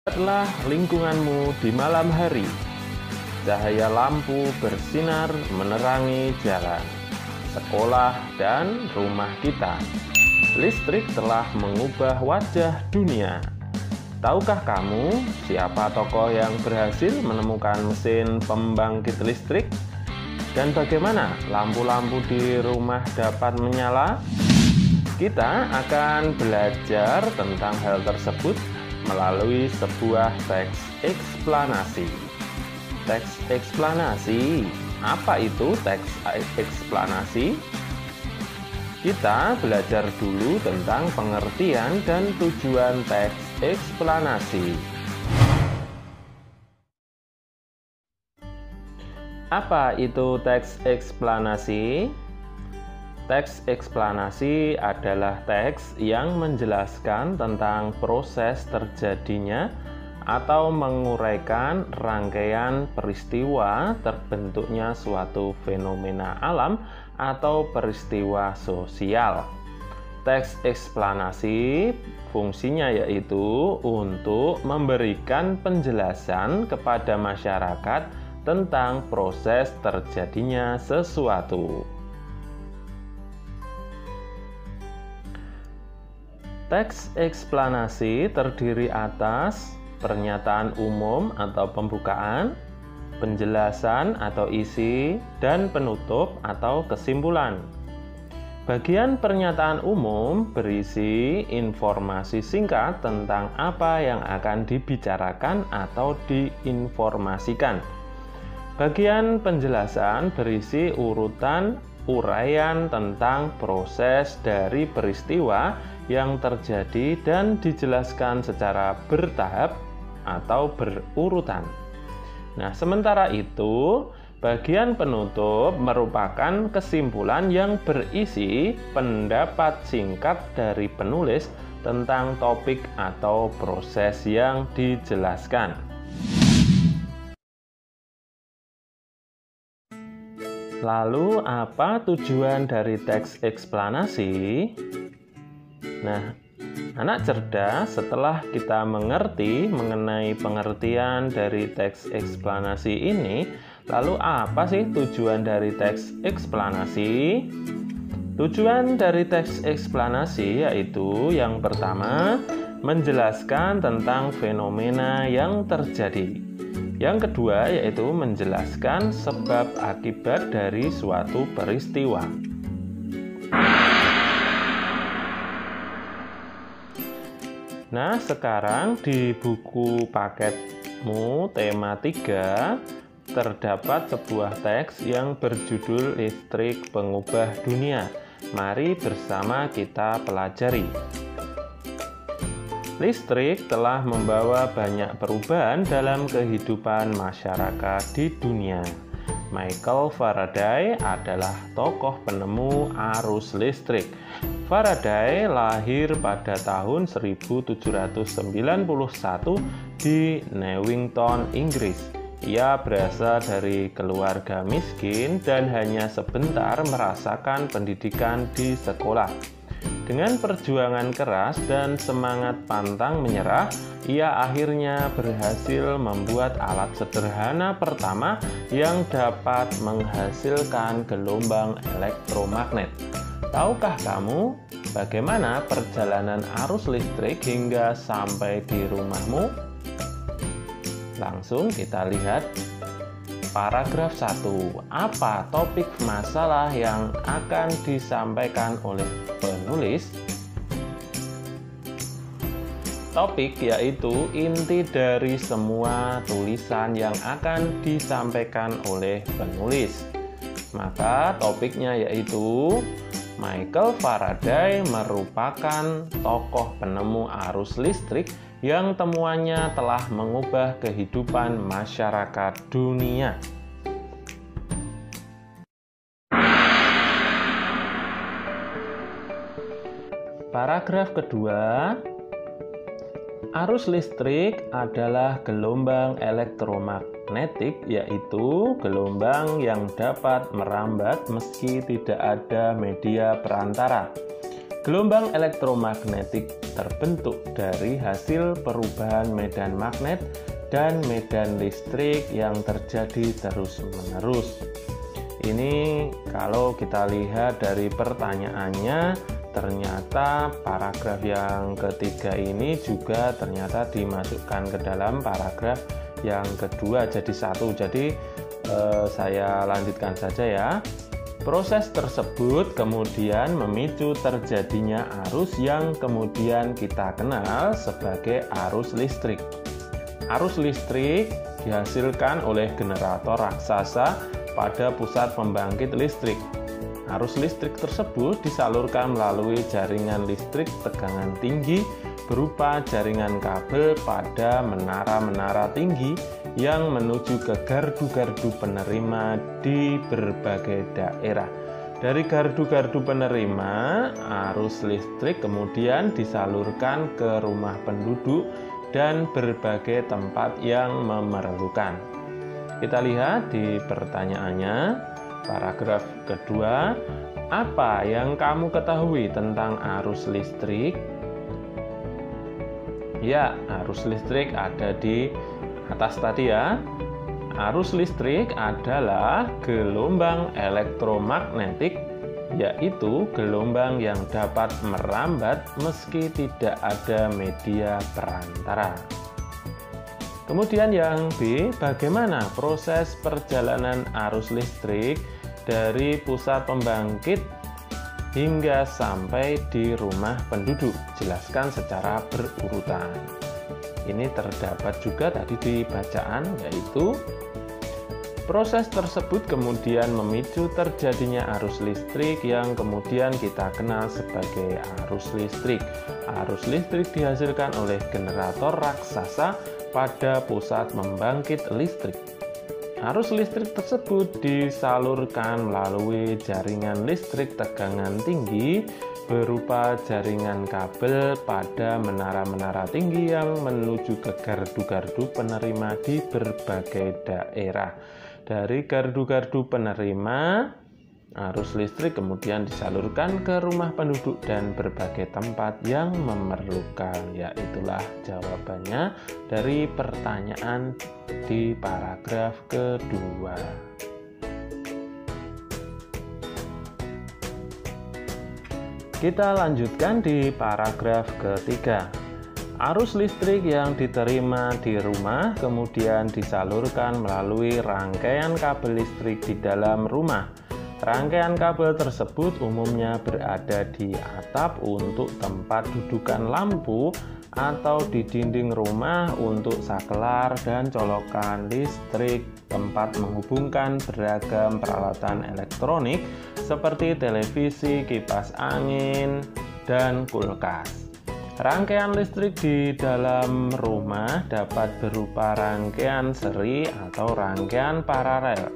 Lihatlah lingkunganmu di malam hari. Cahaya lampu bersinar menerangi jalan, sekolah, dan rumah kita. Listrik telah mengubah wajah dunia. Tahukah kamu siapa tokoh yang berhasil menemukan mesin pembangkit listrik? Dan bagaimana lampu-lampu di rumah dapat menyala? Kita akan belajar tentang hal tersebut melalui sebuah teks eksplanasi. Teks eksplanasi. Apa itu teks eksplanasi? Kita belajar dulu tentang pengertian dan tujuan teks eksplanasi. Apa itu teks eksplanasi? Teks eksplanasi adalah teks yang menjelaskan tentang proses terjadinya atau menguraikan rangkaian peristiwa terbentuknya suatu fenomena alam atau peristiwa sosial. Teks eksplanasi fungsinya yaitu untuk memberikan penjelasan kepada masyarakat tentang proses terjadinya sesuatu. Teks eksplanasi terdiri atas pernyataan umum atau pembukaan, penjelasan atau isi, dan penutup atau kesimpulan. Bagian pernyataan umum berisi informasi singkat tentang apa yang akan dibicarakan atau diinformasikan. Bagian penjelasan berisi urutan uraian tentang proses dari peristiwa yang terjadi dan dijelaskan secara bertahap atau berurutan. Nah, sementara itu, bagian penutup merupakan kesimpulan yang berisi pendapat singkat dari penulis tentang topik atau proses yang dijelaskan. Lalu, apa tujuan dari teks eksplanasi? Nah, anak cerdas, setelah kita mengerti mengenai pengertian dari teks eksplanasi ini, lalu apa sih tujuan dari teks eksplanasi? Tujuan dari teks eksplanasi yaitu yang pertama, menjelaskan tentang fenomena yang terjadi. Yang kedua yaitu menjelaskan sebab akibat dari suatu peristiwa. Nah, sekarang di buku paketmu tema 3 terdapat sebuah teks yang berjudul Listrik Pengubah Dunia. Mari bersama kita pelajari. Listrik telah membawa banyak perubahan dalam kehidupan masyarakat di dunia. Michael Faraday adalah tokoh penemu arus listrik. Faraday lahir pada tahun 1791 di Newington, Inggris. Ia berasal dari keluarga miskin dan hanya sebentar merasakan pendidikan di sekolah. Dengan perjuangan keras dan semangat pantang menyerah, ia akhirnya berhasil membuat alat sederhana pertama yang dapat menghasilkan gelombang elektromagnet. Tahukah kamu bagaimana perjalanan arus listrik hingga sampai di rumahmu? Langsung kita lihat paragraf 1. Apa topik masalah yang akan disampaikan oleh penulis? Topik yaitu inti dari semua tulisan yang akan disampaikan oleh penulis. Maka topiknya yaitu Michael Faraday merupakan tokoh penemu arus listrik yang temuannya telah mengubah kehidupan masyarakat dunia. Paragraf kedua, arus listrik adalah gelombang elektromagnetik, yaitu gelombang yang dapat merambat meski tidak ada media perantara. Gelombang elektromagnetik terbentuk dari hasil perubahan medan magnet dan medan listrik yang terjadi terus-menerus. Ini kalau kita lihat dari pertanyaannya, ternyata paragraf yang ketiga ini juga ternyata dimasukkan ke dalam paragraf yang kedua jadi satu. Jadi saya lanjutkan saja ya. Proses tersebut kemudian memicu terjadinya arus yang kemudian kita kenal sebagai arus listrik. Arus listrik dihasilkan oleh generator raksasa pada pusat pembangkit listrik. Arus listrik tersebut disalurkan melalui jaringan listrik tegangan tinggi berupa jaringan kabel pada menara-menara tinggi yang menuju ke gardu-gardu penerima di berbagai daerah. Dari gardu-gardu penerima, arus listrik kemudian disalurkan ke rumah penduduk dan berbagai tempat yang memerlukan. Kita lihat di pertanyaannya, paragraf kedua, apa yang kamu ketahui tentang arus listrik? Ya, arus listrik ada di atas tadi ya. Arus listrik adalah gelombang elektromagnetik, yaitu gelombang yang dapat merambat meski tidak ada media perantara. Kemudian yang B, bagaimana proses perjalanan arus listrik dari pusat pembangkit hingga sampai di rumah penduduk? Jelaskan secara berurutan. Ini terdapat juga tadi di bacaan, yaitu proses tersebut kemudian memicu terjadinya arus listrik yang kemudian kita kenal sebagai arus listrik. Arus listrik dihasilkan oleh generator raksasa pada pusat pembangkit listrik. Arus listrik tersebut disalurkan melalui jaringan listrik tegangan tinggi berupa jaringan kabel pada menara-menara tinggi yang menuju ke gardu-gardu penerima di berbagai daerah. Dari gardu-gardu penerima, arus listrik kemudian disalurkan ke rumah penduduk dan berbagai tempat yang memerlukan. Ya, itulah jawabannya dari pertanyaan di paragraf kedua. Kita lanjutkan di paragraf ketiga. Arus listrik yang diterima di rumah kemudian disalurkan melalui rangkaian kabel listrik di dalam rumah. Rangkaian kabel tersebut umumnya berada di atap untuk tempat dudukan lampu atau di dinding rumah untuk saklar dan colokan listrik, tempat menghubungkan beragam peralatan elektronik seperti televisi, kipas angin, dan kulkas. Rangkaian listrik di dalam rumah dapat berupa rangkaian seri atau rangkaian paralel.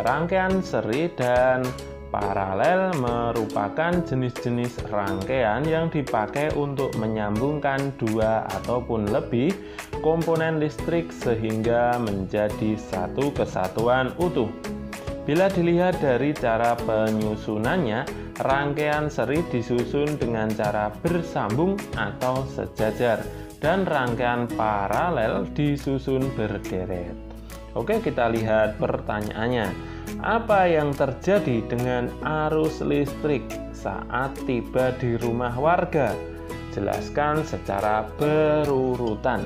Rangkaian seri dan paralel merupakan jenis-jenis rangkaian yang dipakai untuk menyambungkan dua ataupun lebih komponen listrik sehingga menjadi satu kesatuan utuh. Bila dilihat dari cara penyusunannya, rangkaian seri disusun dengan cara bersambung atau sejajar, dan rangkaian paralel disusun berderet. Oke, kita lihat pertanyaannya. Apa yang terjadi dengan arus listrik saat tiba di rumah warga? Jelaskan secara berurutan.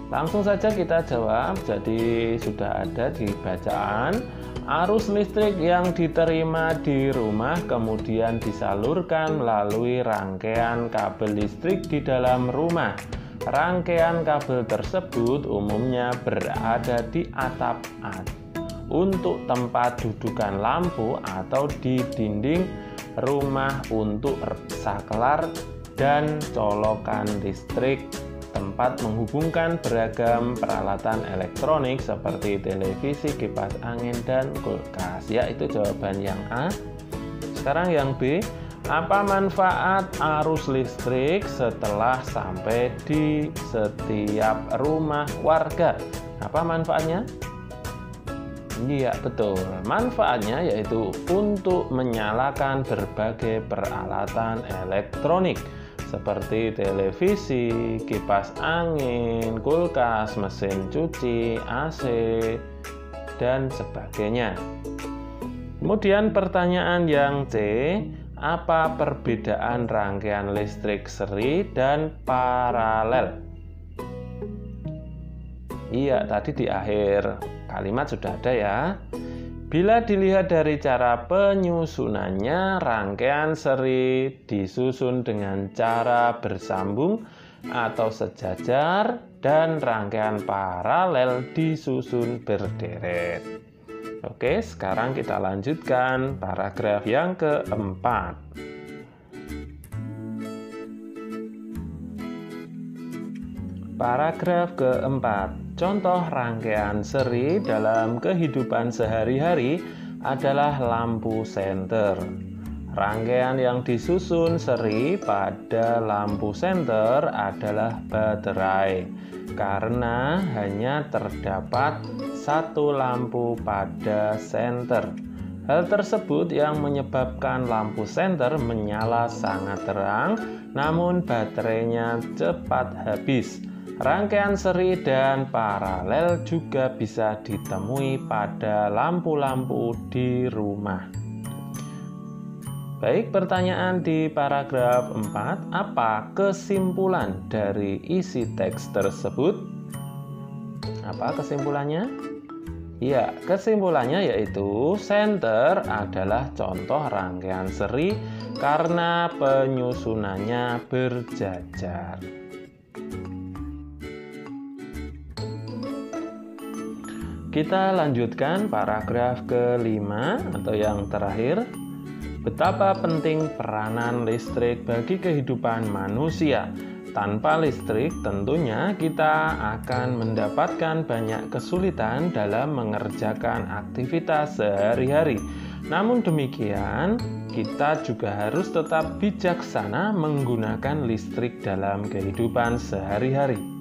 Langsung saja kita jawab. Jadi sudah ada di bacaan. Arus listrik yang diterima di rumah kemudian disalurkan melalui rangkaian kabel listrik di dalam rumah. Rangkaian kabel tersebut umumnya berada di atap untuk tempat dudukan lampu atau di dinding rumah untuk saklar dan colokan listrik, tempat menghubungkan beragam peralatan elektronik seperti televisi, kipas angin, dan kulkas. Ya, itu jawaban yang A. Sekarang yang B. Apa manfaat arus listrik setelah sampai di setiap rumah warga? Apa manfaatnya? Iya, betul. Manfaatnya yaitu untuk menyalakan berbagai peralatan elektronik seperti televisi, kipas angin, kulkas, mesin cuci, AC, dan sebagainya. Kemudian pertanyaan yang C, apa perbedaan rangkaian listrik seri dan paralel? Iya, tadi di akhir kalimat sudah ada ya. Bila dilihat dari cara penyusunannya, rangkaian seri disusun dengan cara bersambung atau sejajar dan rangkaian paralel disusun berderet. Oke, sekarang kita lanjutkan paragraf yang keempat. Paragraf keempat. Contoh rangkaian seri dalam kehidupan sehari-hari adalah lampu senter. Rangkaian yang disusun seri pada lampu senter adalah baterai, karena hanya terdapat satu lampu pada senter. Hal tersebut yang menyebabkan lampu senter menyala sangat terang, namun baterainya cepat habis. Rangkaian seri dan paralel juga bisa ditemui pada lampu-lampu di rumah. Baik, pertanyaan di paragraf 4, apa kesimpulan dari isi teks tersebut? Apa kesimpulannya? Ya, kesimpulannya yaitu senter adalah contoh rangkaian seri karena penyusunannya berjajar. Kita lanjutkan paragraf kelima atau yang terakhir. Betapa penting peranan listrik bagi kehidupan manusia. Tanpa listrik tentunya kita akan mendapatkan banyak kesulitan dalam mengerjakan aktivitas sehari-hari. Namun demikian, kita juga harus tetap bijaksana menggunakan listrik dalam kehidupan sehari-hari.